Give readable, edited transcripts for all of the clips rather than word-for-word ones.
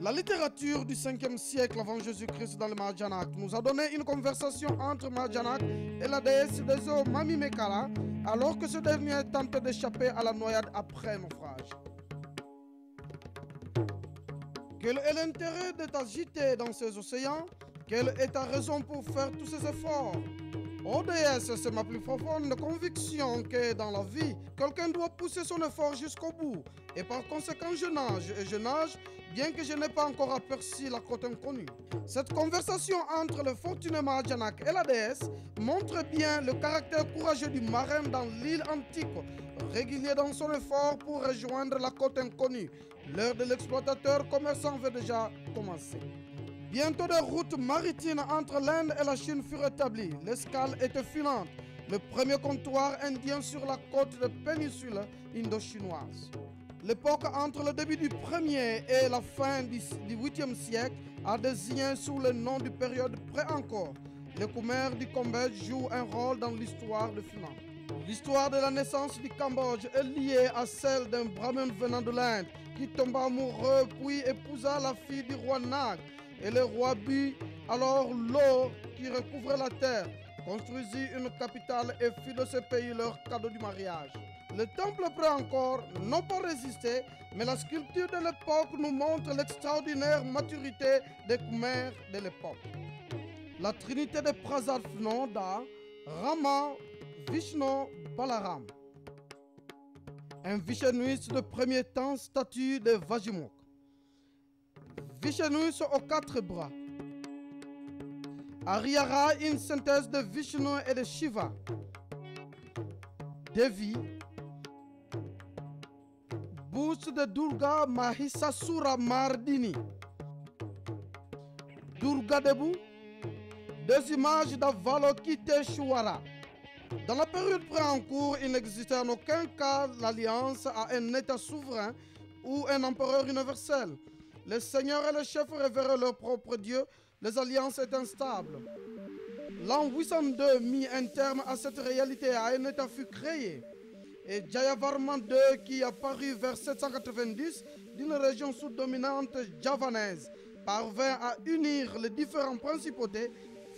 La littérature du 5e siècle avant Jésus-Christ dans le Mahajanak nous a donné une conversation entre Mahajanak et la déesse des eaux Mami Mekara, alors que ce dernier tentait d'échapper à la noyade après un naufrage. Quel est l'intérêt de t'agiter dans ces océans? Quelle est ta raison pour faire tous ces efforts? Oh déesse, c'est ma plus profonde conviction que dans la vie, quelqu'un doit pousser son effort jusqu'au bout. Et par conséquent, je nage, bien que je n'ai pas encore aperçu la côte inconnue. Cette conversation entre le fortuné Mahajanak et la déesse montre bien le caractère courageux du marin dans l'île antique, régulier dans son effort pour rejoindre la côte inconnue. L'heure de l'exploitateur commerçant veut déjà commencer. Bientôt des routes maritimes entre l'Inde et la Chine furent établies. L'escale était filante. Le premier comptoir indien sur la côte de péninsule indo-chinoise. L'époque entre le début du 1er et la fin du 8e siècle a désigné sous le nom de période pré-Angkor. Les Khmers du Cambodge jouent un rôle dans l'histoire de Finlande. L'histoire de la naissance du Cambodge est liée à celle d'un brahmin venant de l'Inde qui tomba amoureux puis épousa la fille du roi Nag. Et le roi but alors l'eau qui recouvrait la terre, construisit une capitale et fit de ce pays leur cadeau du mariage. Le temple pré-Angkor n'a pas résisté, mais la sculpture de l'époque nous montre l'extraordinaire maturité des Khmers de l'époque. La trinité de Prasarthnoda, Rama, Vishnu, Balaram. Un Vishnouiste de premier temps, statue de Vajimok. Vishnu aux 4 bras. Ariara, une synthèse de Vishnu et de Shiva. Devi. Buste de Durga Mahisasura Mardini. Durga debout. 2 images d'Avalokiteshvara. Dans la période pré-Angkor, il n'existait en aucun cas l'alliance à un État souverain ou un empereur universel. Les seigneurs et les chefs révéraient leur propre Dieu, les alliances étaient instables. L'an 802 mit un terme à cette réalité, à un État fut créé. Et Jayavarman II, qui apparut vers 790 d'une région sous-dominante javanaise, parvint à unir les différentes principautés,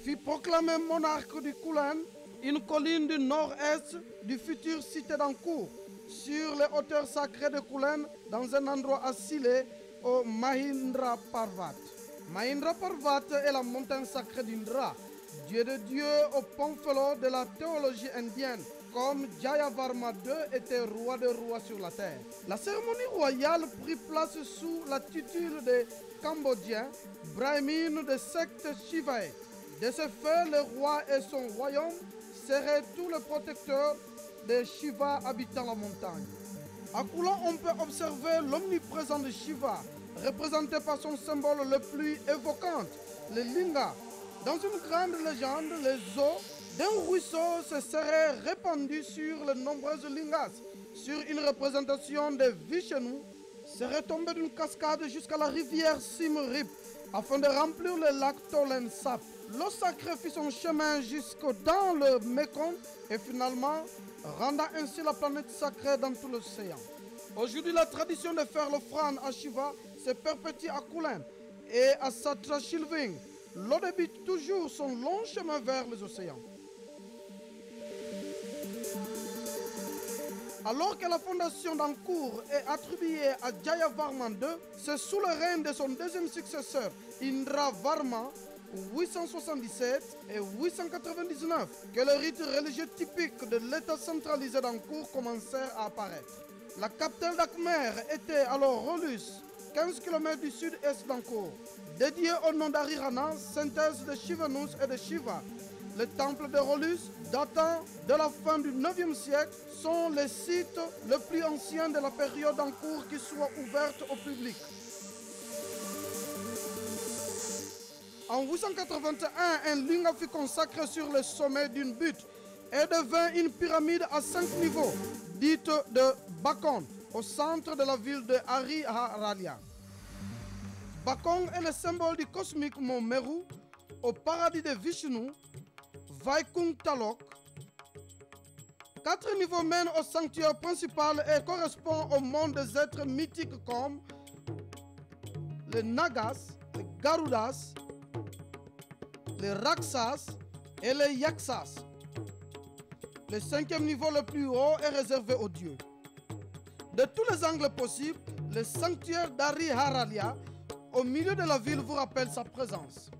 fit proclamer monarque du Kulen, une colline du nord-est du futur cité d'Angkor, sur les hauteurs sacrées de Kulen, dans un endroit assilé au Mahindra Parvat. Mahindra Parvat est la montagne sacrée d'Indra, dieu de Dieu au pamphlet de la théologie indienne, comme Jayavarma II était roi de rois sur la terre. La cérémonie royale prit place sous la tutelle des Cambodgiens, brahmines de secte shivaïte. De ce fait, le roi et son royaume seraient tous les protecteurs des Shiva habitant la montagne. À Kulen, on peut observer l'omniprésent de Shiva, représenté par son symbole le plus évoquant, le linga. Dans une grande légende, les eaux d'un ruisseau se seraient répandues sur les nombreuses lingas. Sur une représentation de Vishnu, serait tombée d'une cascade jusqu'à la rivière Simrip, afin de remplir le lac Tolen Sap. L'eau sacrée fit son chemin jusque dans le Mekong et finalement rendant ainsi la planète sacrée dans tout l'océan. Aujourd'hui, la tradition de faire l'offrande à Shiva se perpétue à Kulen et à Satrashilving. L'eau débute toujours son long chemin vers les océans. Alors que la fondation d'Angkor est attribuée à Jayavarman II, c'est sous le règne de son deuxième successeur, Indra Varma, 877 et 899, que le rite religieux typique de l'état centralisé d'Angkor commençait à apparaître. La capitale d'Khmer était alors Rolus, 15 km du sud-est d'Angkor, dédié au nom d'Arirana, synthèse de Shivanus et de Shiva. Les temples de Rolus, datant de la fin du 9e siècle, sont les sites les plus anciens de la période d'Angkor qui soit ouverte au public. En 881, un linga fut consacré sur le sommet d'une butte et devint une pyramide à 5 niveaux, dite de Bakong, au centre de la ville de Hariharalya. Bakong est le symbole du cosmique mont Meru, au paradis de Vishnu, Vaikunthalok. 4 niveaux mènent au sanctuaire principal et correspondent au monde des êtres mythiques comme les Nagas, les Garudas, les Raksas et les Yaksas. Le 5e niveau le plus haut est réservé aux dieux. De tous les angles possibles, le sanctuaire d'Ari-Haralia, au milieu de la ville, vous rappelle sa présence.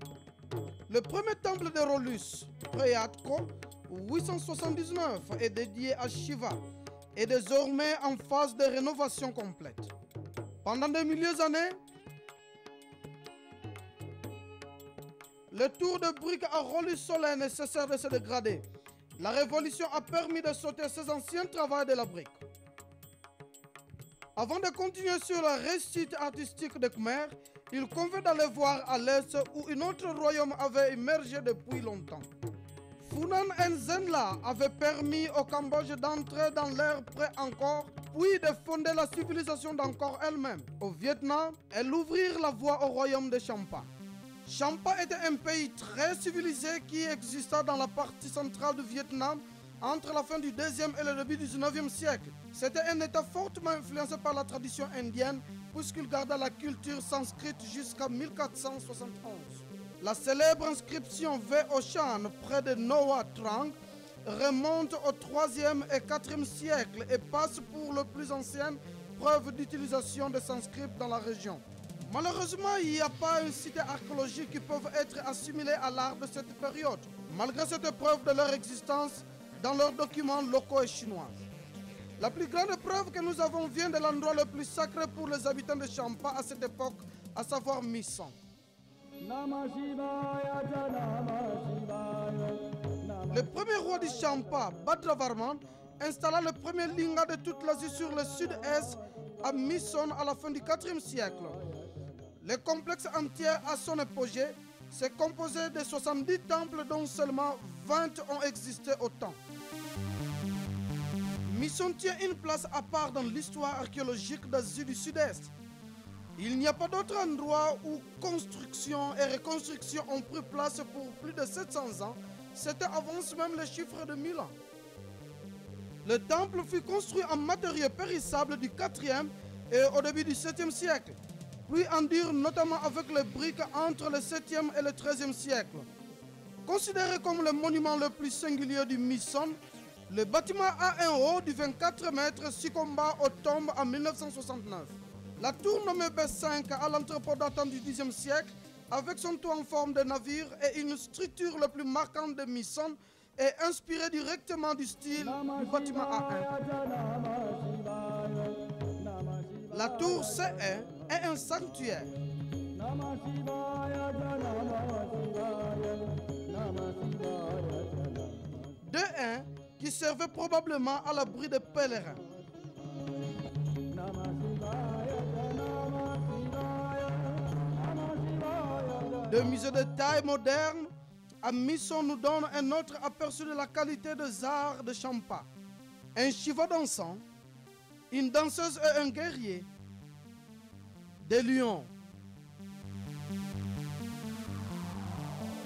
Le premier temple de Rolus, Preatko, 879, est dédié à Shiva et désormais en phase de rénovation complète. Pendant de milliers d'années, le tour de briques à Rolus Solaire ne cessèrent de se dégrader. La révolution a permis de sauter ces anciens travaux de la brique. Avant de continuer sur la réussite artistique de Khmer, il convient d'aller voir à l'est où un autre royaume avait émergé depuis longtemps. Funan et Zenla avaient permis au Cambodge d'entrer dans l'ère pré-Angkor, puis de fonder la civilisation d'Angkor elle-même. Au Vietnam, elle ouvrit la voie au royaume de Champa. Champa était un pays très civilisé qui exista dans la partie centrale du Vietnam entre la fin du 2e et le début du 19e siècle. C'était un État fortement influencé par la tradition indienne puisqu'il garda la culture sanskrite jusqu'à 1471. La célèbre inscription Ve-Ochan près de Noa Trang remonte au 3e et 4e siècle et passe pour la plus ancienne preuve d'utilisation de sanskrit dans la région. Malheureusement, il n'y a pas une cité archéologique qui peuvent être assimilées à l'art de cette période, malgré cette preuve de leur existence dans leurs documents locaux et chinois. La plus grande preuve que nous avons vient de l'endroit le plus sacré pour les habitants de Champa à cette époque, à savoir Misson. Le premier roi du Champa, Bhadravarman, installa le premier linga de toute l'Asie sur le sud-est à Misson à la fin du 4e siècle. Le complexe entier à son apogée s'est composé de 70 temples dont seulement 20 ont existé au temps. Misson tient une place à part dans l'histoire archéologique d'Asie du Sud-Est. Il n'y a pas d'autre endroit où construction et reconstruction ont pris place pour plus de 700 ans. C'était avant même le chiffre de 1000 ans. Le temple fut construit en matériaux périssables du 4e et au début du 7e siècle, puis en dur notamment avec les briques entre le 7e et le 13e siècle. Considéré comme le monument le plus singulier du Misson, le bâtiment a un haut de 24 mètres succomba aux tombes en 1969. La tour nommée B5 à l'entrepôt datant du 10e siècle, avec son toit en forme de navire et une structure la plus marquante de Misson, est inspirée directement du style du bâtiment A1. La tour C1 est un sanctuaire. De 1 qui servait probablement à l'abri des pèlerins. Deux musées de taille moderne à Misson nous donnent un autre aperçu de la qualité des arts de Champa. Un Shiva dansant, une danseuse et un guerrier, des lions,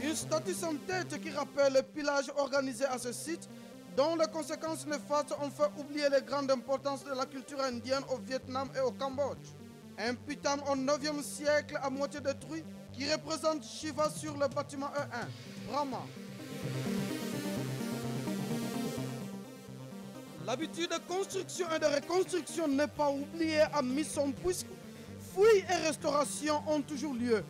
une statue sans tête qui rappelle le pillage organisé à ce site, dont les conséquences néfastes ont fait oublier les grandes importances de la culture indienne au Vietnam et au Cambodge. Un putam au 9e siècle à moitié détruit qui représente Shiva sur le bâtiment E1, Brahma. L'habitude de construction et de reconstruction n'est pas oubliée à Misson puisque fouilles et restauration ont toujours lieu.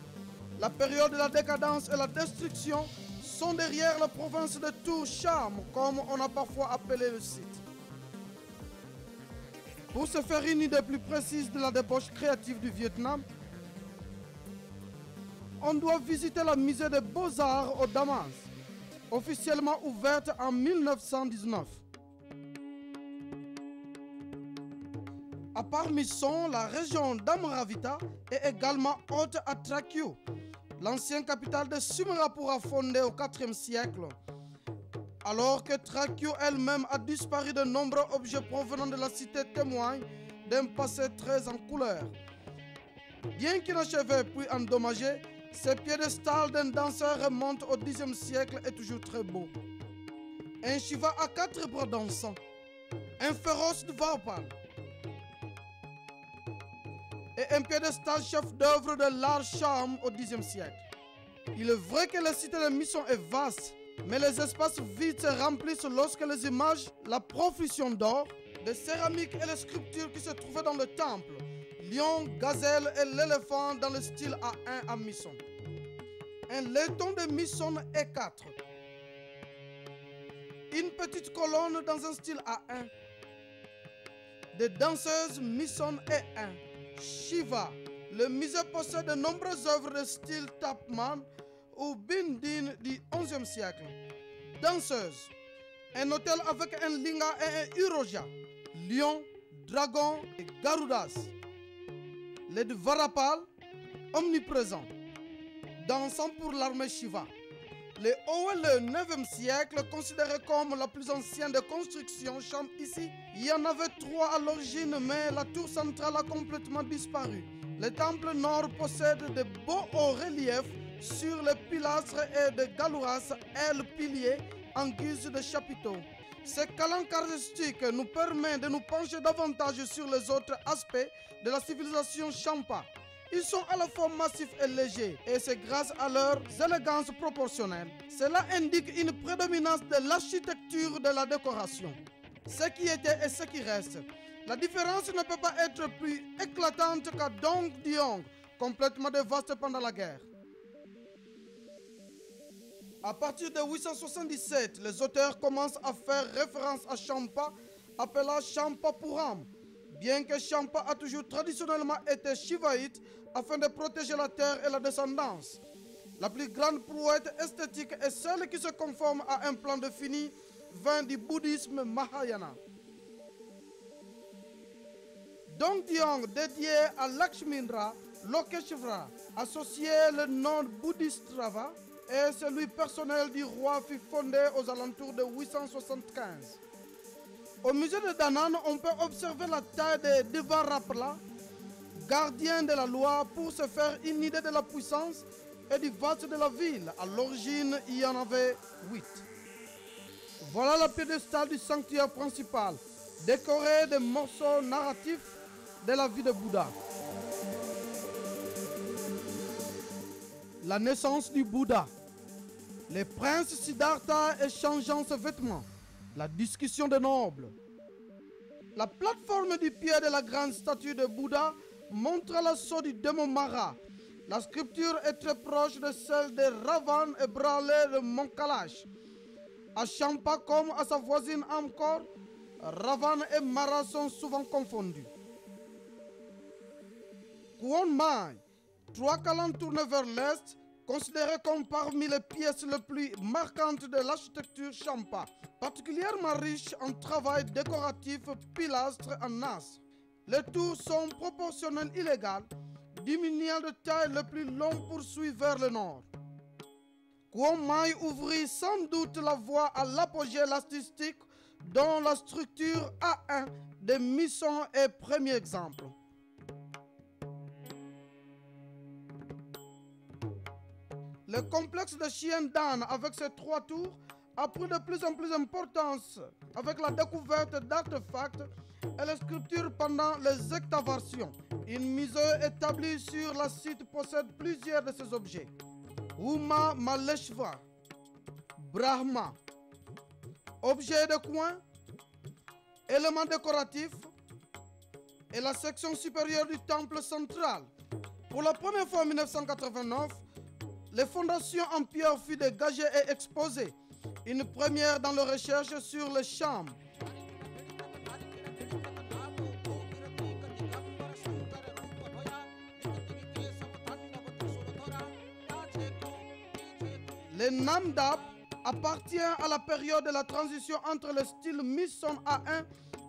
La période de la décadence et la destruction sont derrière la province de Tour Cham, comme on a parfois appelé le site. Pour se faire une idée plus précise de la débauche créative du Vietnam, on doit visiter la musée des Beaux-Arts au Damas, officiellement ouverte en 1919. À part Misson, la région d'Amravita est également haute à Trakyau, l'ancienne capitale de Sumerapura fondée au 4e siècle. Alors que Trakyau elle-même a disparu, de nombreux objets provenant de la cité témoignent d'un passé très en couleur. Bien qu'inachevé puis endommagé, ce piédestal d'un danseur remonte au 10e siècle et toujours très beau. Un Shiva à 4 bras dansants, un féroce Dvapal, et un piédestal chef-d'œuvre de l'art Cham au Xe siècle. Il est vrai que la cité de mission est vaste, mais les espaces vides se remplissent lorsque les images, la profusion d'or, de céramique et les sculptures qui se trouvaient dans le temple, lion, gazelle et l'éléphant dans le style A1 à Mission. Un laiton de Mission E4. Une petite colonne dans un style A1. Des danseuses Mission E1. Shiva. Le musée possède de nombreuses œuvres de style Tapman ou Bindin du XIe siècle. Danseuse. Un hôtel avec un linga et un uroja. Lion, dragon et garudas. Les Dvarapal, omniprésents. Dansant pour l'armée Shiva. Les Owe, le 9e siècle, considéré comme la plus ancienne des constructions Cham ici. Il y en avait 3 à l'origine, mais la tour centrale a complètement disparu. Le temple nord possède de beaux hauts reliefs sur les pilastres et de galouras et le pilier en guise de chapiteaux. Ces calanques caractéristiques nous permettent de nous pencher davantage sur les autres aspects de la civilisation Champa. Ils sont à la fois massifs et légers, et c'est grâce à leur élégance proportionnelle. Cela indique une prédominance de l'architecture de la décoration. Ce qui était et ce qui reste. La différence ne peut pas être plus éclatante qu'à Dong Diong, complètement dévasté pendant la guerre. À partir de 877, les auteurs commencent à faire référence à Champa, appelant Champa Puram, bien que Champa a toujours traditionnellement été shivaïte afin de protéger la terre et la descendance. La plus grande prouette esthétique est celle qui se conforme à un plan défini vint du bouddhisme Mahayana. Dong Diong, dédié à Lakshmindra, Lokeshvara, associé le nom Bodhisattva, et celui personnel du roi fut fondé aux alentours de 875. Au musée de Danan, on peut observer la taille de Dvarapala, gardien de la loi, pour se faire une idée de la puissance et du vaste de la ville. À l'origine, il y en avait 8. Voilà le piédestal du sanctuaire principal, décoré de morceaux narratifs de la vie de Bouddha. La naissance du Bouddha. Les princes Siddhartha échangeant ses vêtements. La discussion des nobles. La plateforme du pied de la grande statue de Bouddha montre l'assaut du démon Mara. La sculpture est très proche de celle de Ravan et Bralé de Mont Kalash. À Champa comme à sa voisine Amkor, Ravan et Mara sont souvent confondus. Kuon Mai, 3 calanques tournés vers l'est, considéré comme parmi les pièces les plus marquantes de l'architecture Champa, particulièrement riche en travail décoratif pilastres en as. Les tours sont proportionnelles illégales, diminuant de taille le plus long poursuivre vers le nord. Kuon Mai ouvrit sans doute la voie à l'apogée elastique dont la structure A1 de Mission est premier exemple. Le complexe de Xiandan avec ses 3 tours a pris de plus en plus d'importance avec la découverte d'artefacts et les sculptures pendant les excavations. Une musée établie sur la site possède plusieurs de ces objets. Uma Maleshva, Brahma, objet de coin, éléments décoratifs et la section supérieure du temple central. Pour la première fois en 1989, les fondations en pierre furent dégagées et exposées. Une première dans la recherche sur les chambres. Le Namdap appartient à la période de la transition entre le style Mission A1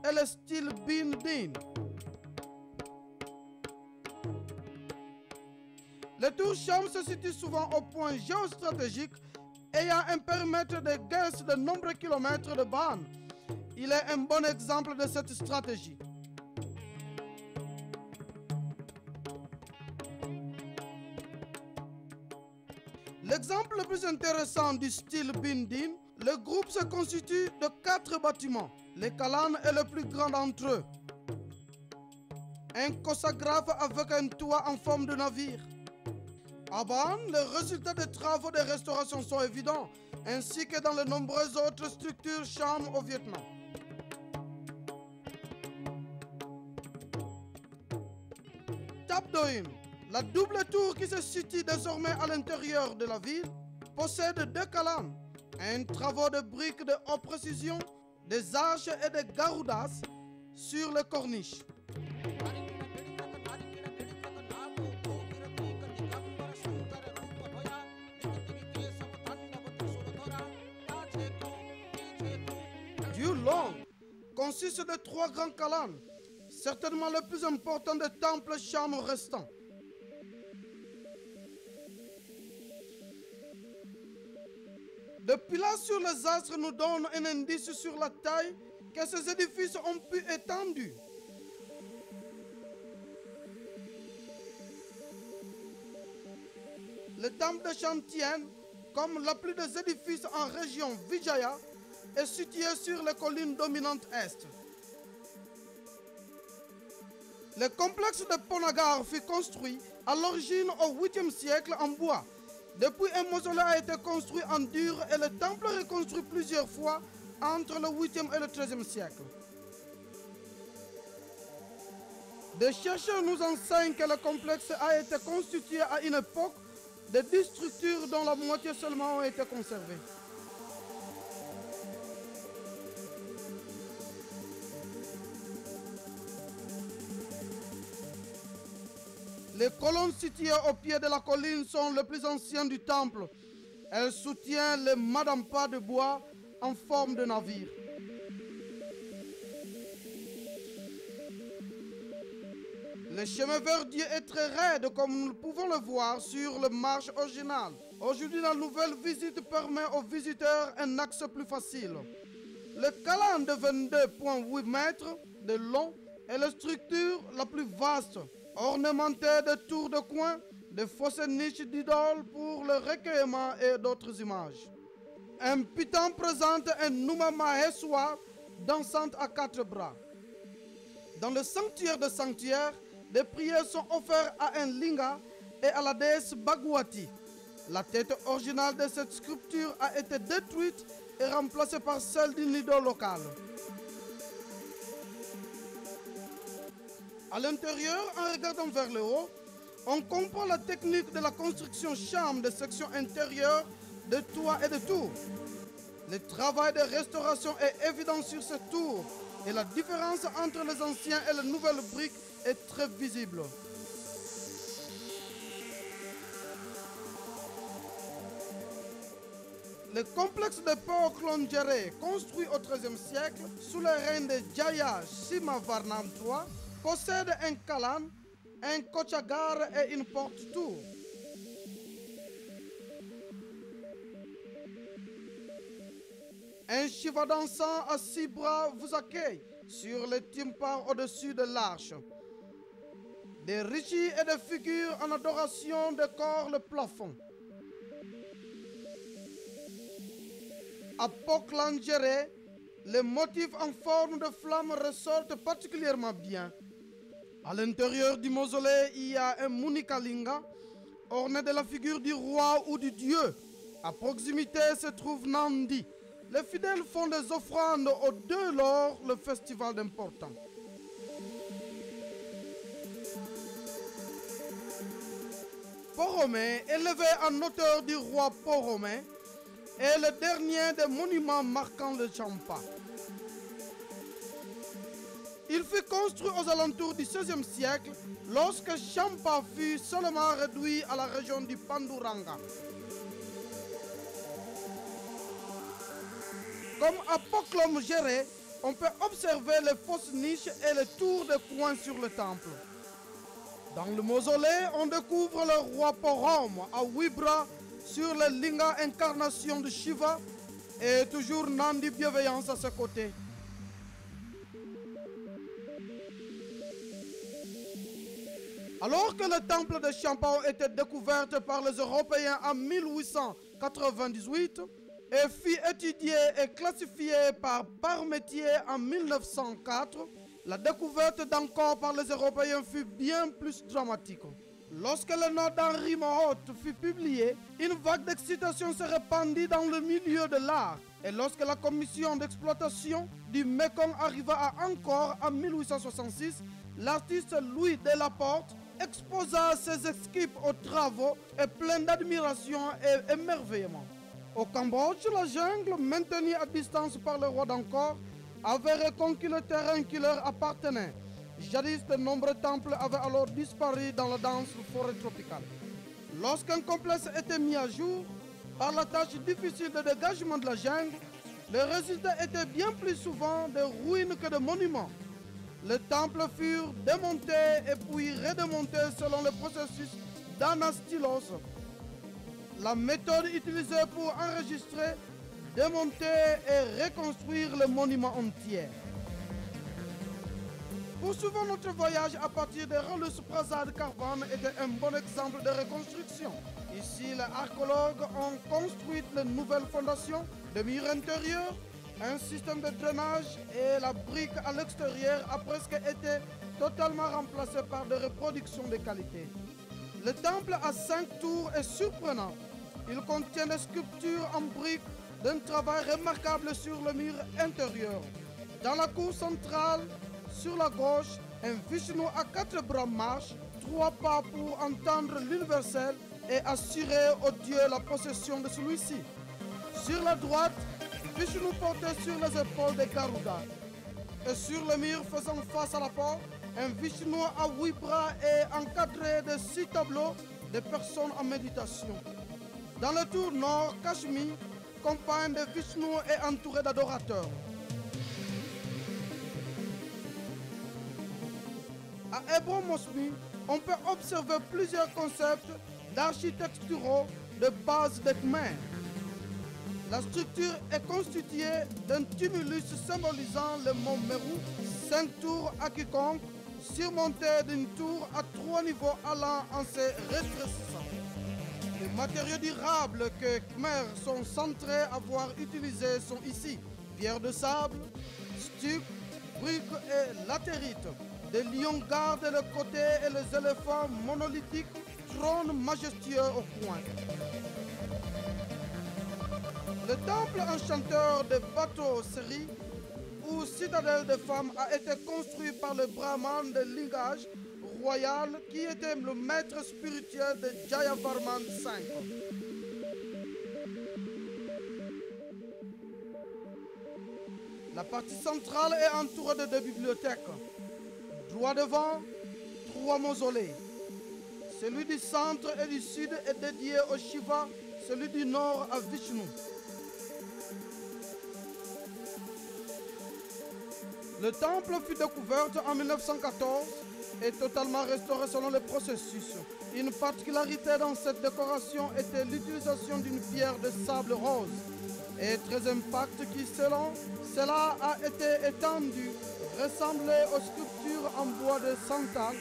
et le style Bindin. Le tour Cham se situe souvent au point géostratégique ayant un périmètre de guerre de nombreux kilomètres de bande. Il est un bon exemple de cette stratégie. L'exemple le plus intéressant du style Bindin, le groupe se constitue de 4 bâtiments. Les Kalan est le plus grand d'entre eux. un cosagraphe avec un toit en forme de navire. À Ban, les résultats des travaux de restauration sont évidents, ainsi que dans les nombreuses autres structures Cham au Vietnam. Tap Doim, la double tour qui se situe désormais à l'intérieur de la ville, possède 2 calans, un travaux de briques de haute précision, des arches et des garoudas sur les corniches. Du long consiste de 3 grands calans, certainement le plus important des temples Cham restants. Depuis là sur les astres nous donne un indice sur la taille que ces édifices ont pu étendre. Le temple de Chantien, comme la plupart des édifices en région Vijaya, est situé sur les collines dominantes est. Le complexe de Ponagar fut construit à l'origine au 8e siècle en bois. Depuis, un mausolée a été construit en dur et le temple reconstruit plusieurs fois entre le 8e et le 13e siècle. Des chercheurs nous enseignent que le complexe a été constitué à une époque de 10 structures dont la moitié seulement ont été conservées. Les colonnes situées au pied de la colline sont les plus anciennes du temple. Elles soutiennent les madampas de bois en forme de navire. Le chemin verdier est très raide comme nous pouvons le voir sur le marche original. Aujourd'hui, la nouvelle visite permet aux visiteurs un accès plus facile. Le calan de 22,8 mètres de long est la structure la plus vaste, ornementée de tours de coin, de fausses niches d'idoles pour le recueillement et d'autres images. Un piton présente un Numa Maheswar dansante à 4 bras. Dans le sanctuaire de sanctuaires, des prières sont offertes à un linga et à la déesse Bhagwati. La tête originale de cette sculpture a été détruite et remplacée par celle d'une idole locale. À l'intérieur, en regardant vers le haut, on comprend la technique de la construction Cham de sections intérieures, de toits et de tours. Le travail de restauration est évident sur cette tour et la différence entre les anciens et les nouvelles briques est très visible. Le complexe de Paoklongere, construit au XIIIe siècle sous le règne de Jaya Shimavarnam III, possède un calan, un kochagar et une porte-tour. Un Shiva dansant à 6 bras vous accueille sur le tympan au-dessus de l'arche. Des rishis et des figures en adoration décorent le plafond. À Paoklongere, les motifs en forme de flamme ressortent particulièrement bien. À l'intérieur du mausolée, il y a un Munikalinga orné de la figure du roi ou du dieu. À proximité se trouve Nandi. Les fidèles font des offrandes aux 2 lors le festival d'important. Poromé, élevé en hauteur du roi Poromé, est le dernier des monuments marquant le Champa. Il fut construit aux alentours du XVIe siècle, lorsque Champa fut seulement réduit à la région du Panduranga. Comme à Paoklongere, on peut observer les fausses niches et les tours de coin sur le temple. Dans le mausolée, on découvre le roi Porom à 8 bras sur le linga incarnation de Shiva et toujours Nandi bienveillance à ses côtés. Alors que le temple de Champa a été découvert par les Européens en 1898 et fut étudié et classifié par Parmentier en 1904, La découverte d'Angkor par les Européens fut bien plus dramatique. Lorsque le nom d'Henri Mohot fut publié, une vague d'excitation se répandit dans le milieu de l'art. Et lorsque la commission d'exploitation du Mekong arriva à Angkor en 1866, l'artiste Louis Delaporte exposa ses équipes aux travaux et plein d'admiration et émerveillement. Au Cambodge, la jungle, maintenue à distance par le roi d'Angkor, avait reconquis le terrain qui leur appartenait. Jadis, de nombreux temples avaient alors disparu dans la dense forêt tropicale. Lorsqu'un complexe était mis à jour, par la tâche difficile de dégagement de la jungle, le résultat était bien plus souvent de ruines que de monuments. Les temples furent démontés et puis redémontés selon le processus d'anastylos, la méthode utilisée pour enregistrer, démonter et reconstruire le monument entier. Poursuivons notre voyage à partir de Relus Prasad Caravan était un bon exemple de reconstruction. Ici, les archéologues ont construit de nouvelles fondations, des murs intérieurs, un système de drainage et la brique à l'extérieur a presque été totalement remplacée par des reproductions de qualité. Le temple à 5 tours est surprenant. Il contient des sculptures en briques d'un travail remarquable sur le mur intérieur. Dans la cour centrale, sur la gauche, un Vishnu à 4 bras marche, 3 pas pour entendre l'universel et assurer au Dieu la possession de celui-ci. Sur la droite, Vishnu porté sur les épaules de Garuda. Et sur le mur faisant face à la porte, un Vishnu à 8 bras et encadré de 6 tableaux de personnes en méditation. Dans le tour nord, Kashmir, compagne de Vishnu est entouré d'adorateurs. À Hebron Mosmi, on peut observer plusieurs concepts d'architecturaux de base de Khmer. La structure est constituée d'un tumulus symbolisant le mont Meru, 5 tours à quiconque, surmonté d'une tour à 3 niveaux allant en se rétrécissant. Les matériaux durables que Khmer sont centrés à avoir utilisés sont ici: pierre de sable, stuc, briques et latérite. Des lions gardent le côté et les éléphants monolithiques trônent majestueux au coin. Le temple enchanteur de Bateau Seri, ou citadelle de femmes, a été construit par le brahman de Lingage royal qui était le maître spirituel de Jayavarman V. La partie centrale est entourée de 2 bibliothèques. Droit devant, 3 mausolées. Celui du centre et du sud est dédié au Shiva, celui du nord à Vishnu. Le temple fut découvert en 1914 et totalement restauré selon le processus. Une particularité dans cette décoration était l'utilisation d'une pierre de sable rose et très impacte qui, selon cela, a été étendue, ressemblait aux sculptures en bois de santal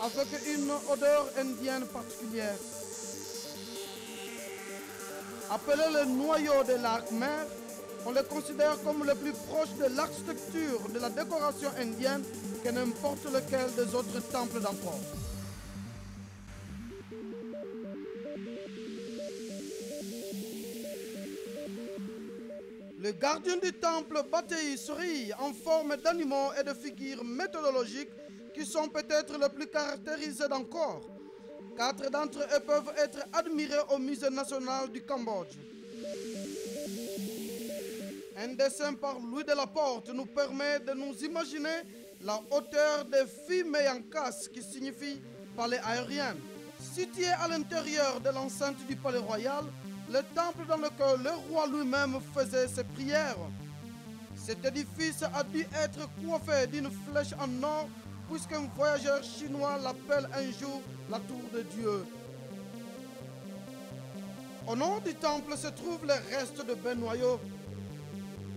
avec une odeur indienne particulière. Appelé le noyau de l'art Khmer, on le considère comme le plus proche de l'architecture de la décoration indienne que n'importe lequel des autres temples d'Angkor. Le gardien du temple Batei Suri en forme d'animaux et de figures méthodologiques qui sont peut-être les plus caractérisées d'Angkor. 4 d'entre eux peuvent être admirés au musée national du Cambodge. Un dessin par Louis Delaporte nous permet de nous imaginer la hauteur des Fimeyankas, qui signifie palais aérien. Situé à l'intérieur de l'enceinte du palais royal, le temple dans lequel le roi lui-même faisait ses prières. Cet édifice a dû être coiffé d'une flèche en or, puisqu'un voyageur chinois l'appelle un jour la tour de Dieu. Au nord du temple se trouvent les restes de bains-noyaux.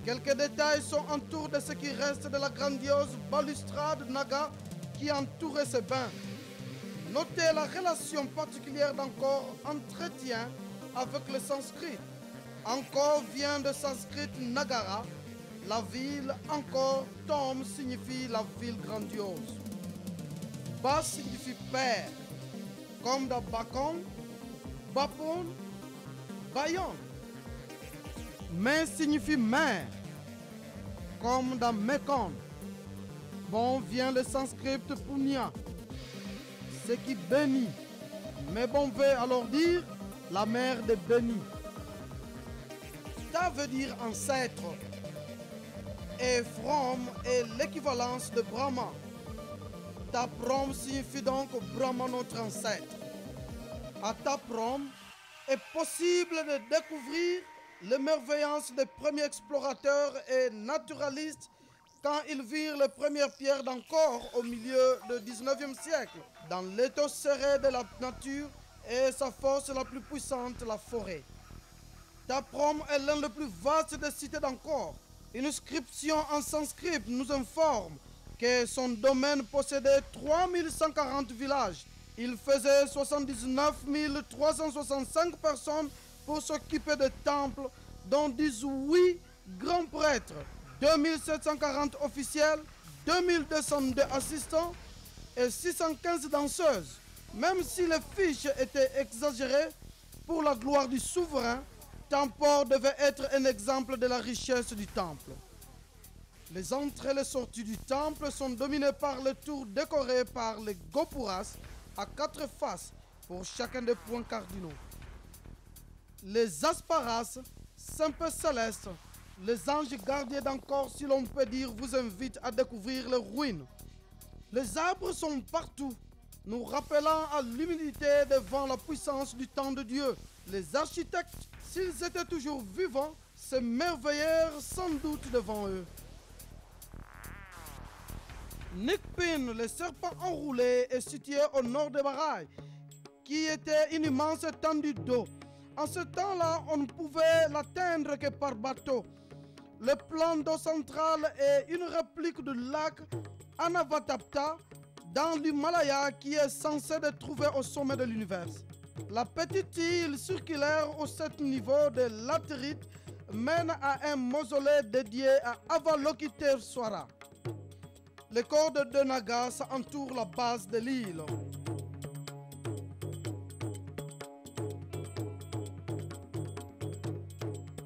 Quelques détails sont autour de ce qui reste de la grandiose balustrade Naga qui entourait ces bains. Notez la relation particulière d'Angkor avec le sanskrit. Angkor vient de sanskrit Nagara, la ville. Encore, Tom signifie la ville grandiose. Ba signifie père, comme dans Bakon, Bapon, Bayon. Mais signifie mère, comme dans Mekon. Bon vient le sanskrit punya, ce qui bénit. Mais bon veut alors dire la mère des bénis. Ta veut dire ancêtre. Et From est l'équivalence de Brahma. Taprom signifie donc Brahma notre ancêtre. À Taprom est possible de découvrir l'émerveillance des premiers explorateurs et naturalistes quand ils virent les premières pierres d'Angkor au milieu du 19e siècle, dans l'étau serré de la nature et sa force la plus puissante, la forêt. Taprom est l'un des plus vastes des cités d'Angkor. Une inscription en sanskrit nous informe que son domaine possédait 3140 villages. Il faisait 79 365 personnes pour s'occuper des temples, dont 18 grands prêtres, 2740 officiels, 2202 assistants et 615 danseuses. Même si les fiches étaient exagérées, pour la gloire du souverain, Tampor devait être un exemple de la richesse du temple. Les entrées et les sorties du temple sont dominées par les tours décorées par les gopuras à 4 faces pour chacun des points cardinaux. Les asparas, simples célestes, les anges gardiens d'Angkor, si l'on peut dire, vous invitent à découvrir les ruines. Les arbres sont partout, nous rappelant à l'humilité devant la puissance du temps de Dieu. Les architectes, s'ils étaient toujours vivants, s'émerveillèrent sans doute devant eux. Nikpin, le serpent enroulé, est situé au nord de Baraï, qui était une immense étendue d'eau. En ce temps-là, on ne pouvait l'atteindre que par bateau. Le plan d'eau central est une réplique du lac Anavatapta dans l'Himalaya qui est censé être trouvé au sommet de l'univers. La petite île circulaire aux 7 niveaux de latérite mène à un mausolée dédié à Avalokiteshvara. Les corps de deux nagas entourent la base de l'île.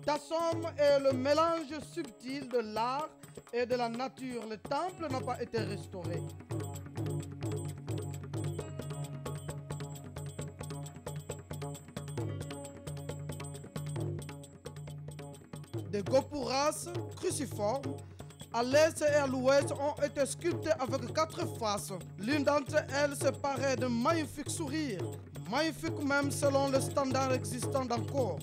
Tassom est le mélange subtil de l'art et de la nature. Le temple n'a pas été restauré. Des gopuras cruciformes à l'est et à l'ouest ont été sculptés avec 4 faces. L'une d'entre elles séparée d'un magnifique sourire, magnifique même selon le standard existant d'Angkor.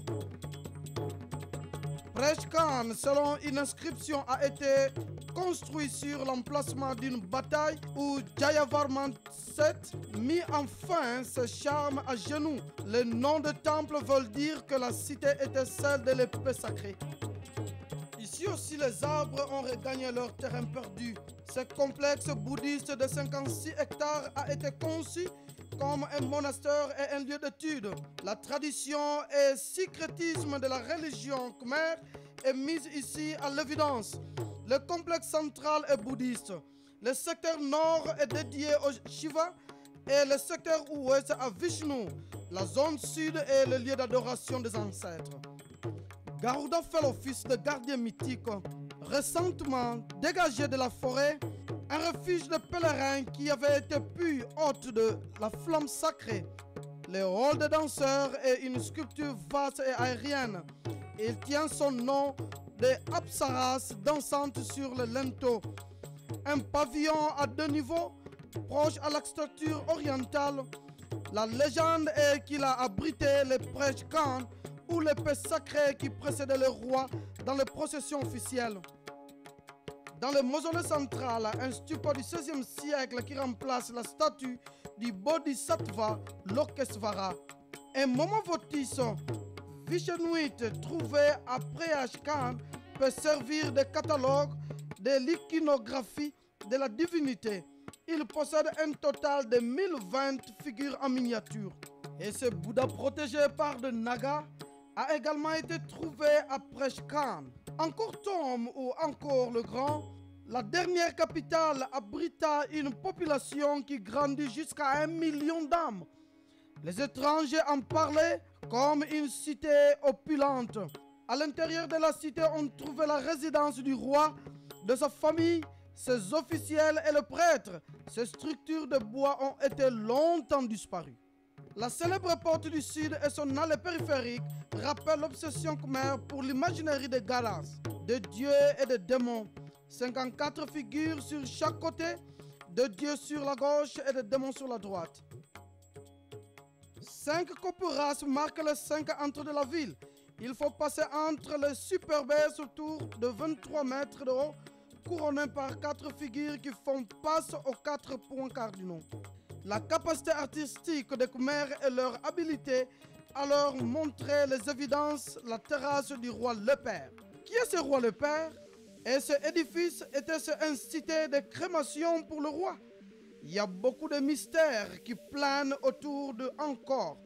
Preshkan, selon une inscription, a été construit sur l'emplacement d'une bataille où Jayavarman VII mit enfin ses charmes à genoux. Le nom de temple veut dire que la cité était celle de l'épée sacrée. Ici aussi, les arbres ont regagné leur terrain perdu. Ce complexe bouddhiste de 56 hectares a été conçu comme un monastère et un lieu d'étude. La tradition et syncrétisme de la religion khmer est mise ici à l'évidence. Le complexe central est bouddhiste. Le secteur nord est dédié au Shiva et le secteur ouest à Vishnu. La zone sud est le lieu d'adoration des ancêtres. Garuda fait l'office de gardien mythique. Récemment dégagé de la forêt, un refuge de pèlerins qui avait été pu hôte de la flamme sacrée. Le rôle de danseur est une sculpture vaste et aérienne. Il tient son nom des Apsaras dansantes sur le linteau. Un pavillon à 2 niveaux, proche à la structure orientale. La légende est qu'il a abrité les prêches Khan ou l'épée sacrée qui précédait le roi dans les processions officielles. Dans le mausolée central, un stupa du XVIe siècle qui remplace la statue du Bodhisattva Lokesvara. Un moment votice Vishenuite trouvé après Ashkan peut servir de catalogue de l'iconographie de la divinité. Il possède un total de 1020 figures en miniature. Et ce Bouddha protégé par de Nagas a également été trouvé à Preshkan. Encore Tom ou encore le Grand, la dernière capitale abrita une population qui grandit jusqu'à 1 million d'âmes. Les étrangers en parlaient comme une cité opulente. À l'intérieur de la cité, on trouvait la résidence du roi, de sa famille, ses officiels et le prêtre. Ces structures de bois ont été longtemps disparues. La célèbre porte du Sud et son allée périphérique rappellent l'obsession khmère pour l'imaginerie des Garas, de dieux et de démons. 54 figures sur chaque côté, de dieux sur la gauche et de démons sur la droite. 5 copuras marquent les 5 entrées de la ville. Il faut passer entre les superbes autour de 23 mètres de haut, couronnés par 4 figures qui font face aux 4 points cardinaux. La capacité artistique des Khmers et leur habileté à leur montrer les évidences, la terrasse du roi Le Père. Qui est ce roi Le Père? Et ce édifice était-ce un cité de crémation pour le roi? Il y a beaucoup de mystères qui planent autour de Angkor.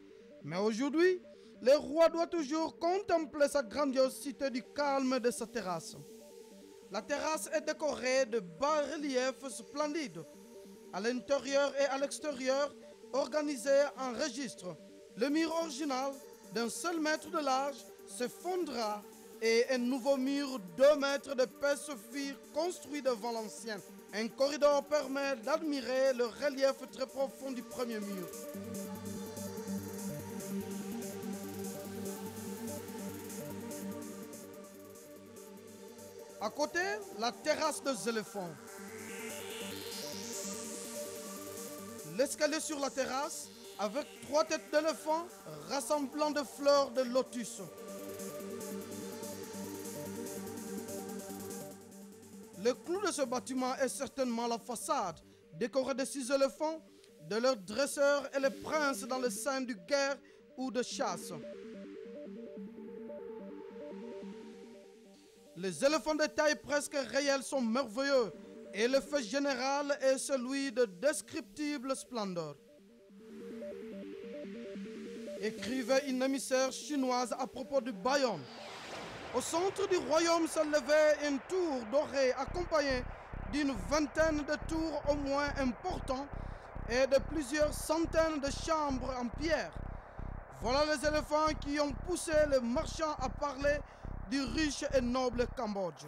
Mais aujourd'hui, le roi doit toujours contempler sa grandiosité du calme de sa terrasse. La terrasse est décorée de bas-reliefs splendides. À l'intérieur et à l'extérieur, organisés en registre. Le mur original, d'un seul mètre de large, s'effondra et un nouveau mur 2 mètres d'épaisse fut construit devant l'ancien. Un corridor permet d'admirer le relief très profond du premier mur. À côté, la terrasse des éléphants. L'escalier sur la terrasse, avec 3 têtes d'éléphants rassemblant des fleurs de lotus. Le clou de ce bâtiment est certainement la façade, décorée de 6 éléphants, de leurs dresseurs et les princes dans les scènes de guerre ou de chasse. Les éléphants de taille presque réelle sont merveilleux et l'effet général est celui de descriptible splendeur. Écrivait une émissaire chinoise à propos du Bayonne. Au centre du royaume s'élevait une tour dorée accompagnée d'une vingtaine de tours au moins importantes et de plusieurs centaines de chambres en pierre. Voilà les éléphants qui ont poussé les marchands à parler du riche et noble Cambodge.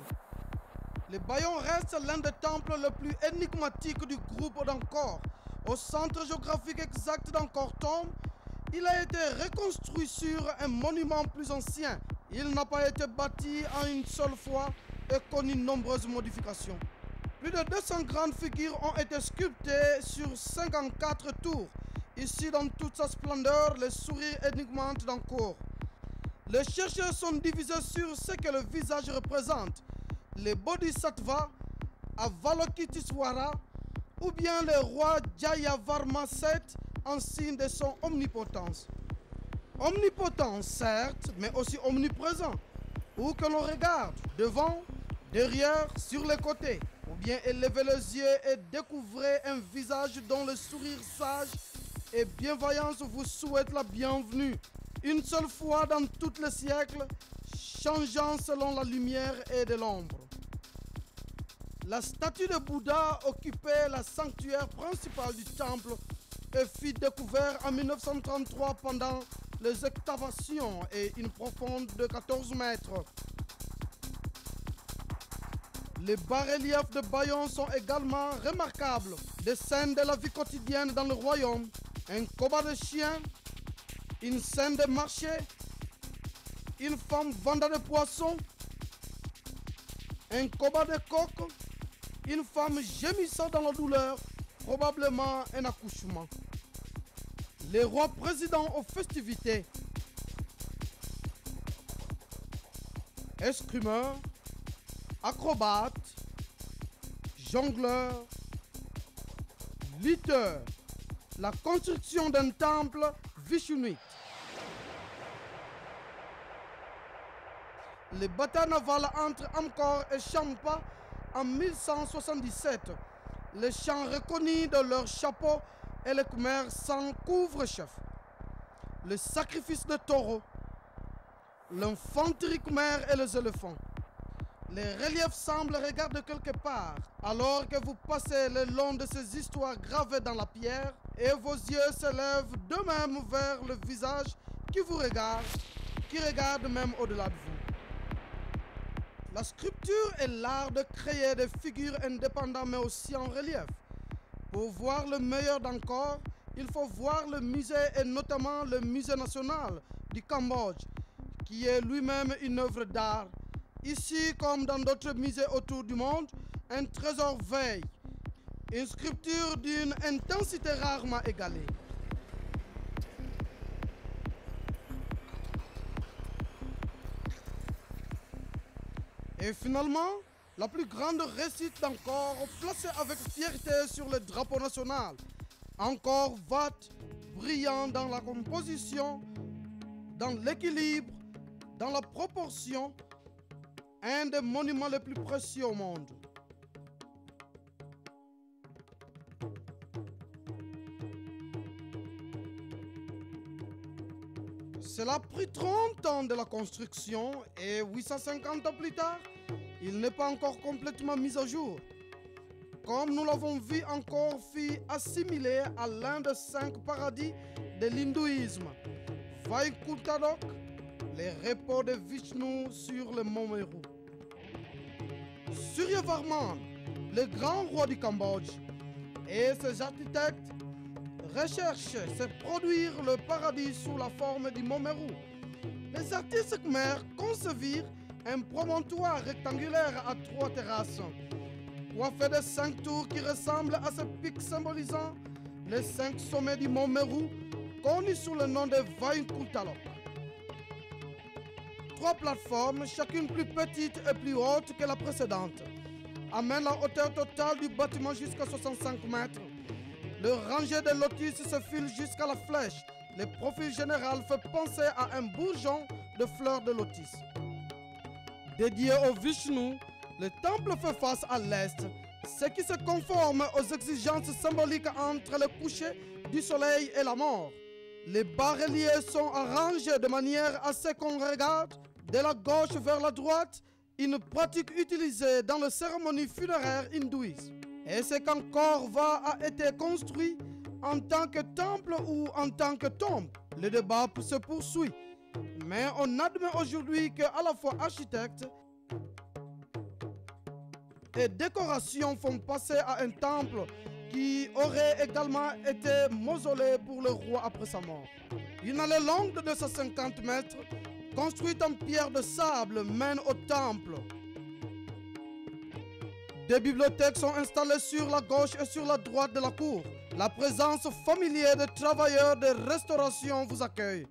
Le Bayonne reste l'un des temples les plus énigmatiques du groupe d'Angkor. Au centre géographique exact d'Angkor Thom, il a été reconstruit sur un monument plus ancien. Il n'a pas été bâti en une seule fois et connu de nombreuses modifications. Plus de 200 grandes figures ont été sculptées sur 54 tours. Ici, dans toute sa splendeur, le sourire énigmante d'Angkor. Les chercheurs sont divisés sur ce que le visage représente. Les Bodhisattvas, Avalokiteshvara, ou bien le roi Jayavarman VII en signe de son omnipotence. Omnipotent, certes, mais aussi omniprésent. Où que l'on regarde, devant, derrière, sur les côtés, ou bien élevez les yeux et découvrez un visage dont le sourire sage et bienveillance vous souhaite la bienvenue. Une seule fois dans tous les siècles, changeant selon la lumière et de l'ombre. La statue de Bouddha occupait la sanctuaire principale du temple et fut découverte en 1933 pendant les excavations et une profondeur de 14 mètres. Les bas-reliefs de Bayonne sont également remarquables. Des scènes de la vie quotidienne dans le royaume, un combat de chiens, une scène de marché, une femme vendant de poissons, un combat de coq, une femme gémissant dans la douleur, probablement un accouchement. Les rois présidents aux festivités, escrimeurs, acrobates, jongleurs, lutteurs, la construction d'un temple vishunuite. Les batailles navales entre Angkor et Champa en 1177. Les chants reconnus de leurs chapeaux et les Khmers sans couvre-chef. Le sacrifice de taureaux. l'infanterie khmer et les éléphants. Les reliefs semblent regarder quelque part, alors que vous passez le long de ces histoires gravées dans la pierre, et vos yeux se lèvent d'eux-mêmes vers le visage qui vous regarde, qui regarde même au-delà de vous. La sculpture est l'art de créer des figures indépendantes mais aussi en relief. Pour voir le meilleur d'encore, il faut voir le musée et notamment le musée national du Cambodge, qui est lui-même une œuvre d'art. Ici, comme dans d'autres musées autour du monde, un trésor veille, une sculpture d'une intensité rarement égalée. Et finalement, la plus grande réussite d'encore, placée avec fierté sur le drapeau national. Encore Vat, brillant dans la composition, dans l'équilibre, dans la proportion, un des monuments les plus précieux au monde. Cela a pris 30 ans de la construction et 850 ans plus tard, il n'est pas encore complètement mis à jour. Comme nous l'avons vu, encore fut assimilé à l'un des 5 paradis de l'hindouisme, Vaikuntadok, les repos de Vishnu sur le mont Meru. Suryavarman, le grand roi du Cambodge, et ses architectes recherchent de produire le paradis sous la forme du mont Meru. Les artistes khmers concevirent un promontoire rectangulaire à 3 terrasses, coiffé de 5 tours qui ressemblent à ce pic symbolisant les 5 sommets du mont Meru, connus sous le nom de Vaikuntadok. 3 plateformes, chacune plus petite et plus haute que la précédente, amènent la hauteur totale du bâtiment jusqu'à 65 mètres. Le rangée de lotus se file jusqu'à la flèche. Le profil général fait penser à un bourgeon de fleurs de lotus. Dédié au Vishnu, le temple fait face à l'est, ce qui se conforme aux exigences symboliques entre le coucher du soleil et la mort. Les bas-reliefs sont arrangés de manière à ce qu'on regarde de la gauche vers la droite, une pratique utilisée dans les cérémonies funéraires hindouistes. Et c'est qu'Angkor Wat a été construit en tant que temple ou en tant que tombe. Le débat se poursuit. Mais on admet aujourd'hui qu'à la fois architectes et décorations font passer à un temple qui aurait également été mausolée pour le roi après sa mort. Une allée longue de 250 mètres, construite en pierre de sable, mène au temple. Des bibliothèques sont installées sur la gauche et sur la droite de la cour. La présence familière de travailleurs de restauration vous accueille.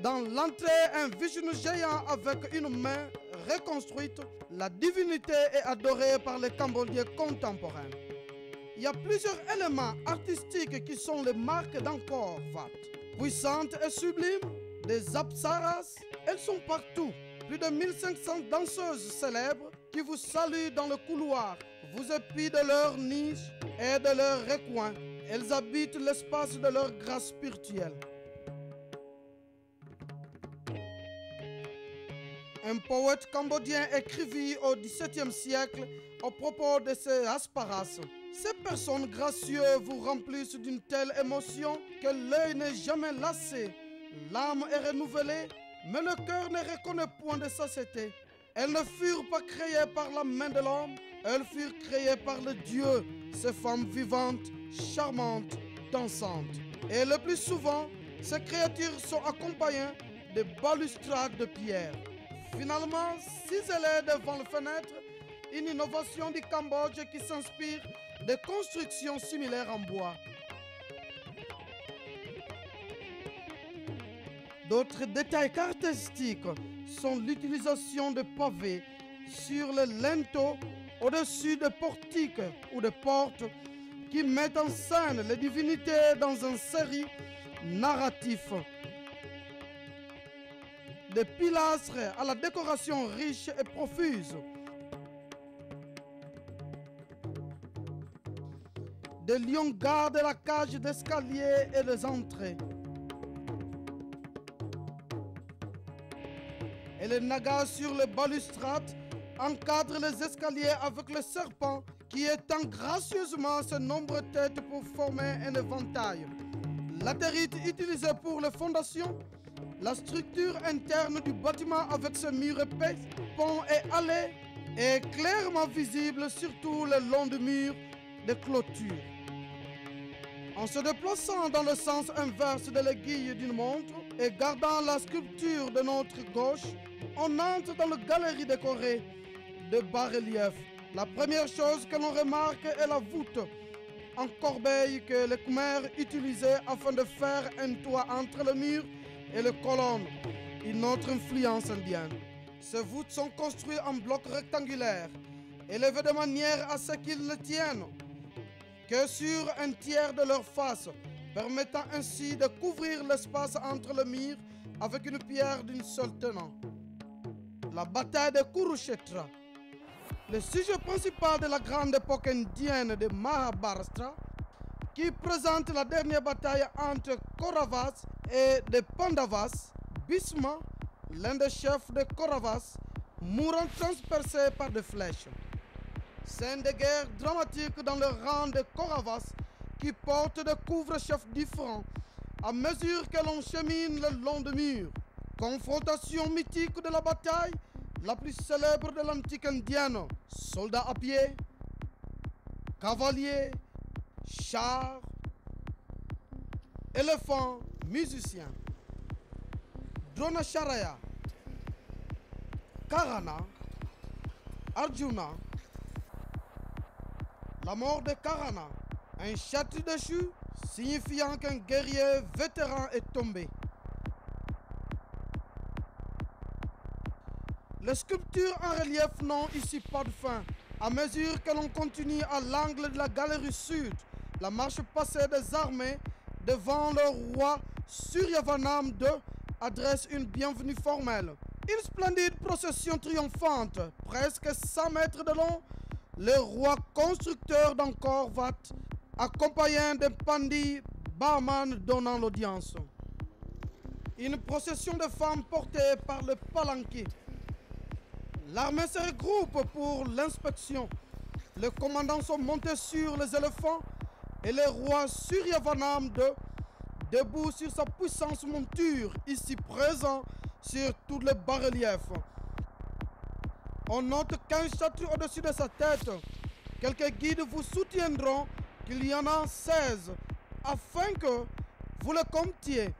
Dans l'entrée, un Vishnu géant avec une main reconstruite, la divinité est adorée par les Cambodgiens contemporains. Il y a plusieurs éléments artistiques qui sont les marques d'Angkor Wat. Puissantes et sublimes, des apsaras, elles sont partout. Plus de 1500 danseuses célèbres qui vous saluent dans le couloir, vous épient de leur niche et de leur recoin. Elles habitent l'espace de leur grâce spirituelle. Un poète cambodgien écrivit au XVIIe siècle au propos de ces asparas. Ces personnes gracieuses vous remplissent d'une telle émotion que l'œil n'est jamais lassé, l'âme est renouvelée, mais le cœur ne reconnaît point de satiété. Elles ne furent pas créées par la main de l'homme, elles furent créées par le Dieu, ces femmes vivantes, charmantes, dansantes. Et le plus souvent, ces créatures sont accompagnées de balustrades de pierre. Finalement, ciselées devant la fenêtre, une innovation du Cambodge qui s'inspire de constructions similaires en bois. D'autres détails caractéristiques sont l'utilisation de pavés sur le linteau au-dessus de portiques ou de portes qui mettent en scène les divinités dans une série narrative. Des pilastres à la décoration riche et profuse. Des lions gardent la cage d'escalier et les entrées. et les nagas sur les balustrades encadrent les escaliers avec le serpent qui étend gracieusement ses nombreuses têtes pour former un éventail. Latérite utilisé pour les fondations, la structure interne du bâtiment avec ses murs épais, ponts et allées est clairement visible surtout le long du mur de clôture. En se déplaçant dans le sens inverse de l'aiguille d'une montre et gardant la sculpture de notre gauche, on entre dans la galerie décorée de bas-reliefs. La première chose que l'on remarque est la voûte en corbeille que les Khmers utilisaient afin de faire un toit entre le mur et les colonnes, une autre influence indienne. Ces voûtes sont construites en blocs rectangulaires, élevés de manière à ce qu'ils ne tiennent que sur un tiers de leur face, permettant ainsi de couvrir l'espace entre le mur avec une pierre d'une seule tenant. La bataille de Kurukshetra. Le sujet principal de la grande époque indienne de Mahabharata, qui présente la dernière bataille entre Kauravas et les Pandavas, Bhishma, l'un des chefs des Kauravas, mourant transpercé par des flèches. Scène de guerre dramatique dans le rang des Kauravas qui portent des couvre-chefs différents à mesure que l'on chemine le long du mur. Confrontation mythique de la bataille, la plus célèbre de l'antique indienne. Soldats à pied, cavaliers, chars, éléphants, musiciens. Dronacharya, Karna, Arjuna. La mort de Karna, un château déchu signifiant qu'un guerrier vétéran est tombé. Les sculptures en relief n'ont ici pas de fin. À mesure que l'on continue à l'angle de la galerie sud, la marche passée des armées devant le roi Suryavanam II adresse une bienvenue formelle. Une splendide procession triomphante, presque 100 mètres de long, le roi constructeur d'Angkor Wat, accompagné d'un pandit barman donnant l'audience. Une procession de femmes portées par le palanquin. L'armée se regroupe pour l'inspection. Les commandants sont montés sur les éléphants et le roi Suryavanam II, debout sur sa puissante monture, ici présent sur tous les bas-reliefs. On note qu'un statue au-dessus de sa tête. Quelques guides vous soutiendront qu'il y en a 16, afin que vous le comptiez,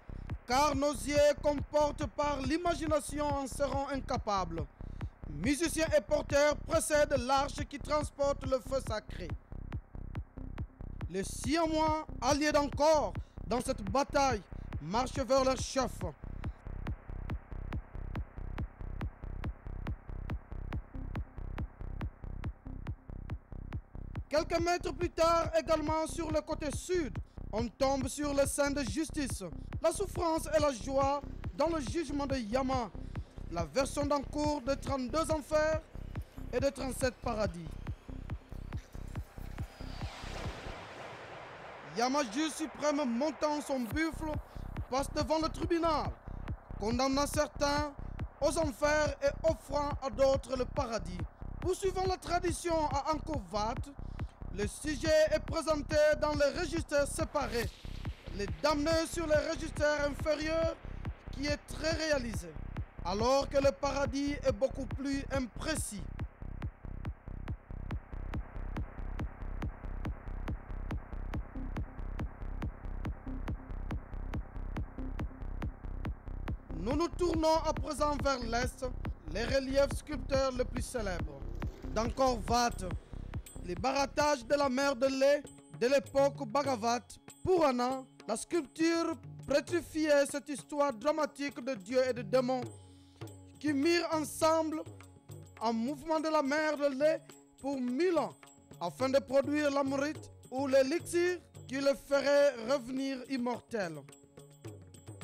car nos yeux comportés par l'imagination en seront incapables. Musiciens et porteurs précèdent l'arche qui transporte le feu sacré. Les Siamois, alliés d'Angkor dans cette bataille, marchent vers leur chef. Quelques mètres plus tard, également sur le côté sud, on tombe sur le sein de justice. La souffrance et la joie dans le jugement de Yama, la version d'en cours de 32 enfers et de 37 paradis. Yama, juge suprême montant son buffle, passe devant le tribunal, condamnant certains aux enfers et offrant à d'autres le paradis. Poursuivant la tradition à Angkor Wat, le sujet est présenté dans les registres séparés, les damnés sur les registres inférieurs qui est très réalisé, alors que le paradis est beaucoup plus imprécis. Nous nous tournons à présent vers l'est, les reliefs sculpteurs les plus célèbres. D'Angkor Wat, les baratages de la mer de lait de l'époque Bhagavat Purana, la sculpture pétrifiait cette histoire dramatique de Dieu et de démons qui mirent ensemble un mouvement de la mer de lait pour 1000 ans afin de produire l'amrita ou l'élixir qui le ferait revenir immortel.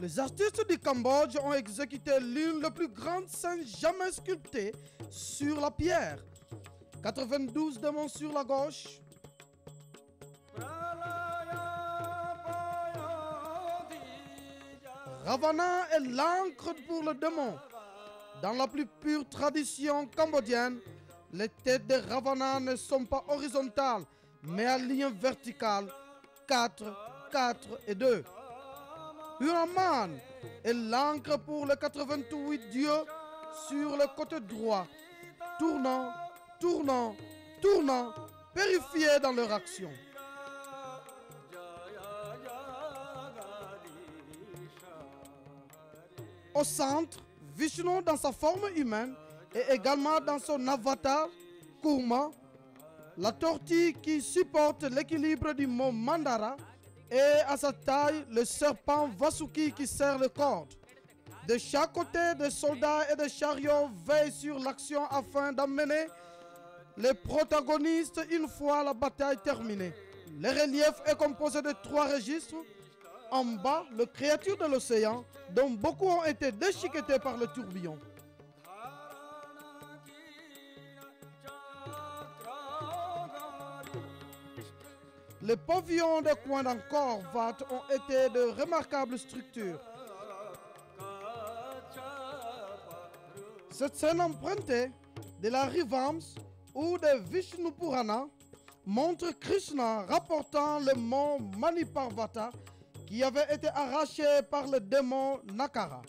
Les artistes du Cambodge ont exécuté l'une des plus grandes scènes jamais sculptées sur la pierre. 92 démons sur la gauche. Ravana est l'encre pour le démon. Dans la plus pure tradition cambodgienne, les têtes des Ravana ne sont pas horizontales, mais à ligne verticale, 4, 4 et 2. Huaman est l'encre pour les 88 dieux sur le côté droit, tournant, tournant, tournant, périfiés dans leur action. Au centre, Vishnu dans sa forme humaine et également dans son avatar, Kurma, la tortue qui supporte l'équilibre du mont Mandara, et à sa taille, le serpent Vasuki qui serre le corde. De chaque côté, des soldats et des chariots veillent sur l'action afin d'emmener les protagonistes une fois la bataille terminée. Le relief est composé de 3 registres. En bas, les créatures de l'océan, dont beaucoup ont été déchiquetées par le tourbillon. Les pavillons des coins d'Angkor Wat ont été de remarquables structures. Cette scène empruntée de la Rivams ou de Vishnu Purana montre Krishna rapportant le mont Maniparvata qui avait été arraché par le démon Nakara.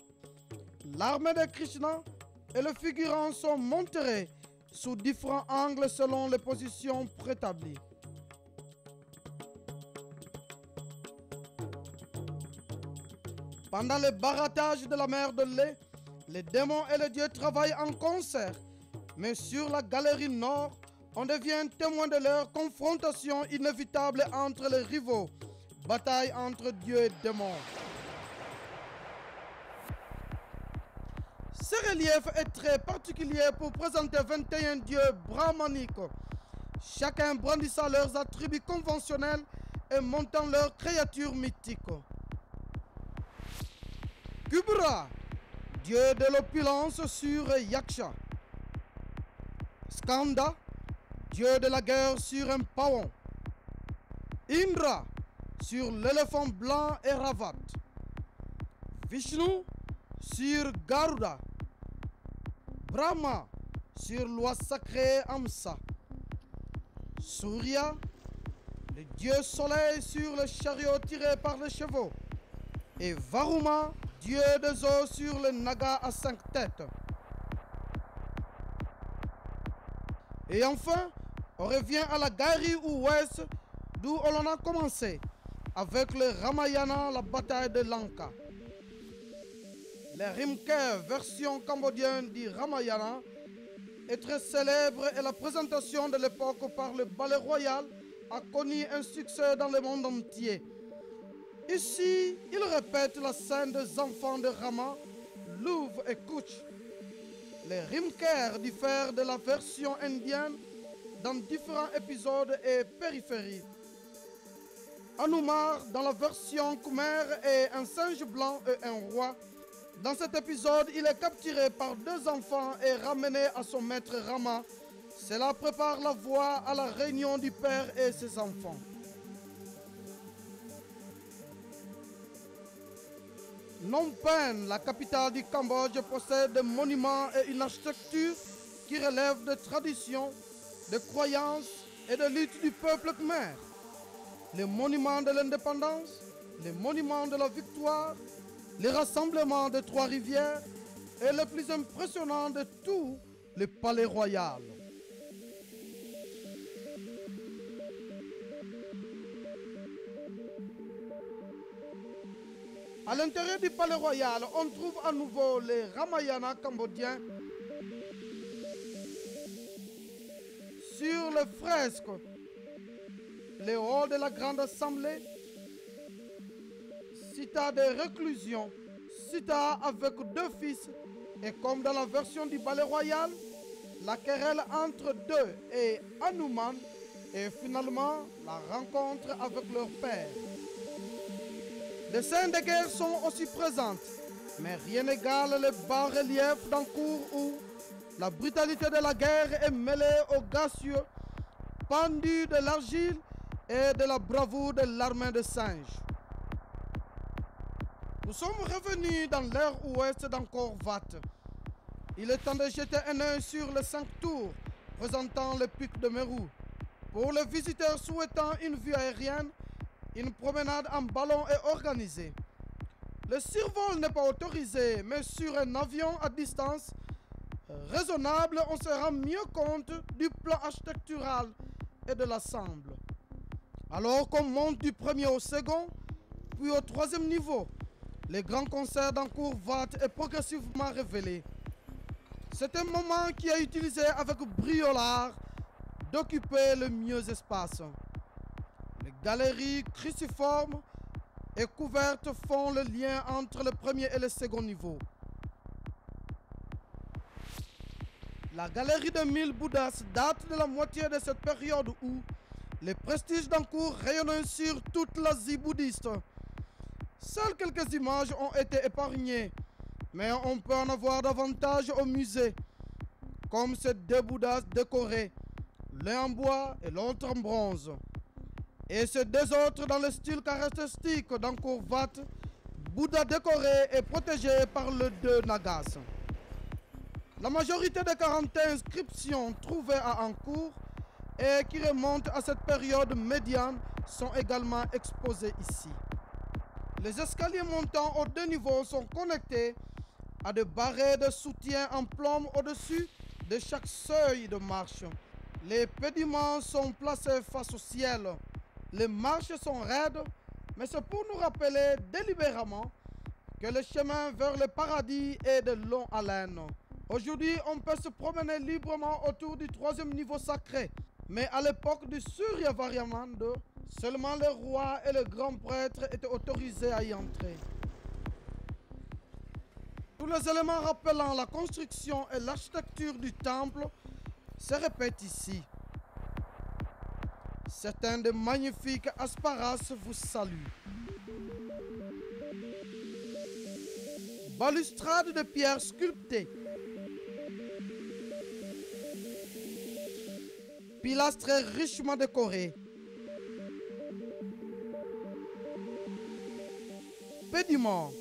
L'armée de Krishna et le figurant sont montés sous différents angles selon les positions préétablies. Pendant le barattage de la mer de lait, les démons et les dieux travaillent en concert, mais sur la galerie nord, on devient témoin de leur confrontation inévitable entre les rivaux, bataille entre dieux et démons. Ce relief est très particulier pour présenter 21 dieux brahmaniques, chacun brandissant leurs attributs conventionnels et montant leurs créatures mythiques. Kubra, dieu de l'opulence sur Yaksha. Skanda, dieu de la guerre sur un paon. Indra, sur l'éléphant blanc et Ravat. Vishnu, sur Garuda. Brahma, sur l'oie sacrée Amsa. Surya, le dieu soleil sur le chariot tiré par les chevaux. Et Varuma, dieu des eaux sur le naga à 5 têtes. Et enfin, on revient à la galerie ouest d'où on a commencé, avec le Ramayana, la bataille de Lanka. Le Rimke, version cambodgienne du Ramayana, est très célèbre et la présentation de l'époque par le ballet royal a connu un succès dans le monde entier. Ici, il répète la scène des enfants de Rama, Louv et Kuch. Les Rimker diffèrent de la version indienne dans différents épisodes et périphéries. Hanumar, dans la version khmer, est un singe blanc et un roi. Dans cet épisode, il est capturé par 2 enfants et ramené à son maître Rama. Cela prépare la voie à la réunion du père et ses enfants. Phnom Penh, la capitale du Cambodge, possède des monuments et une architecture qui relèvent de traditions, de croyances et de luttes du peuple khmer. Les monuments de l'indépendance, les monuments de la victoire, les rassemblements de 3 rivières et le plus impressionnant de tout, le palais royal. À l'intérieur du palais royal, on trouve à nouveau les Ramayana cambodgiens. Sur les fresques, les halls de la grande assemblée, cita de réclusion, cita avec 2 fils, et comme dans la version du ballet royal, la querelle entre 2 et Hanuman, et finalement la rencontre avec leur père. Les scènes de guerre sont aussi présentes, mais rien n'égale les bas-reliefs d'Angkor où la brutalité de la guerre est mêlée au gaseeux, pendu de l'argile et de la bravoure de l'armée de singes. Nous sommes revenus dans l'air ouest d'Angkor Wat. Il est temps de jeter un œil sur les 5 tours présentant le pic de Meru. Pour les visiteurs souhaitant une vue aérienne, une promenade en ballon est organisée. Le survol n'est pas autorisé, mais sur un avion à distance raisonnable, on se rend mieux compte du plan architectural et de l'ensemble. Alors qu'on monte du premier au second, puis au troisième niveau, les grands concerts d'Angkor Wat est progressivement révélé. C'est un moment qui est utilisé avec brio l'art d'occuper le mieux espace. Les galeries cruciformes et couvertes font le lien entre le premier et le second niveau. La galerie de 1000 Bouddhas date de la moitié de cette période où les prestiges d'Angkor rayonnent sur toute l'Asie bouddhiste. Seules quelques images ont été épargnées, mais on peut en avoir davantage au musée, comme ces 2 Bouddhas décorés, l'un en bois et l'autre en bronze. Et ces 2 autres dans le style caractéristique d'Angkor Wat, Bouddha décoré et protégé par le 2 Nagas. La majorité des 40 inscriptions trouvées à Angkor et qui remontent à cette période médiane sont également exposées ici. Les escaliers montants aux 2 niveaux sont connectés à des barrettes de soutien en plomb au-dessus de chaque seuil de marche. Les pédiments sont placés face au ciel. Les marches sont raides, mais c'est pour nous rappeler délibérément que le chemin vers le paradis est de longue haleine. Aujourd'hui, on peut se promener librement autour du 3e niveau sacré, mais à l'époque du Surya Variamanda, seulement le roi et le grand prêtre étaient autorisés à y entrer. Tous les éléments rappelant la construction et l'architecture du temple se répètent ici. Certains de magnifiques asparas vous saluent. Balustrade de pierre sculptée. Pilastres richement décorés. Pédiments.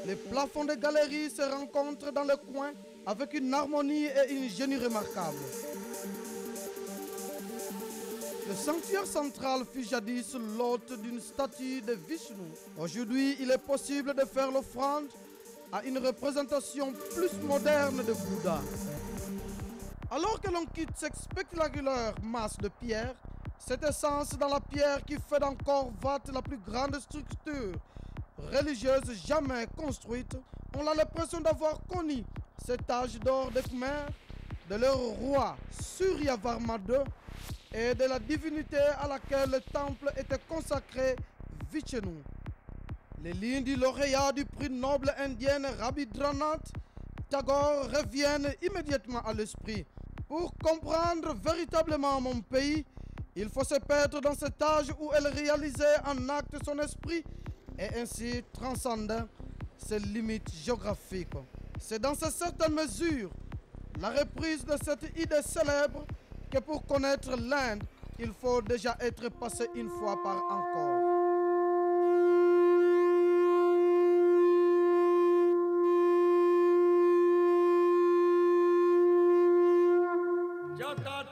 Les plafonds de galeries se rencontrent dans le coin avec une harmonie et une génie remarquables. Le sanctuaire central fut jadis l'hôte d'une statue de Vishnu. Aujourd'hui, il est possible de faire l'offrande à une représentation plus moderne de Bouddha. Alors que l'on quitte cette spectaculaire masse de pierre, cette essence dans la pierre qui fait d'Angkor Wat la plus grande structure religieuse jamais construite, on a l'impression d'avoir connu cet âge d'or des Khmers, de leur roi Suryavarma II et de la divinité à laquelle le temple était consacré, Vishnu. Les lignes du lauréat du prix Nobel indien Rabindranath Tagore reviennent immédiatement à l'esprit. Pour comprendre véritablement mon pays, il faut se perdre dans cet âge où elle réalisait en acte son esprit et ainsi transcendait ses limites géographiques. C'est dans cette certaine mesure la reprise de cette idée célèbre que pour connaître l'Inde, il faut déjà être passé une fois par Angkor. Jagat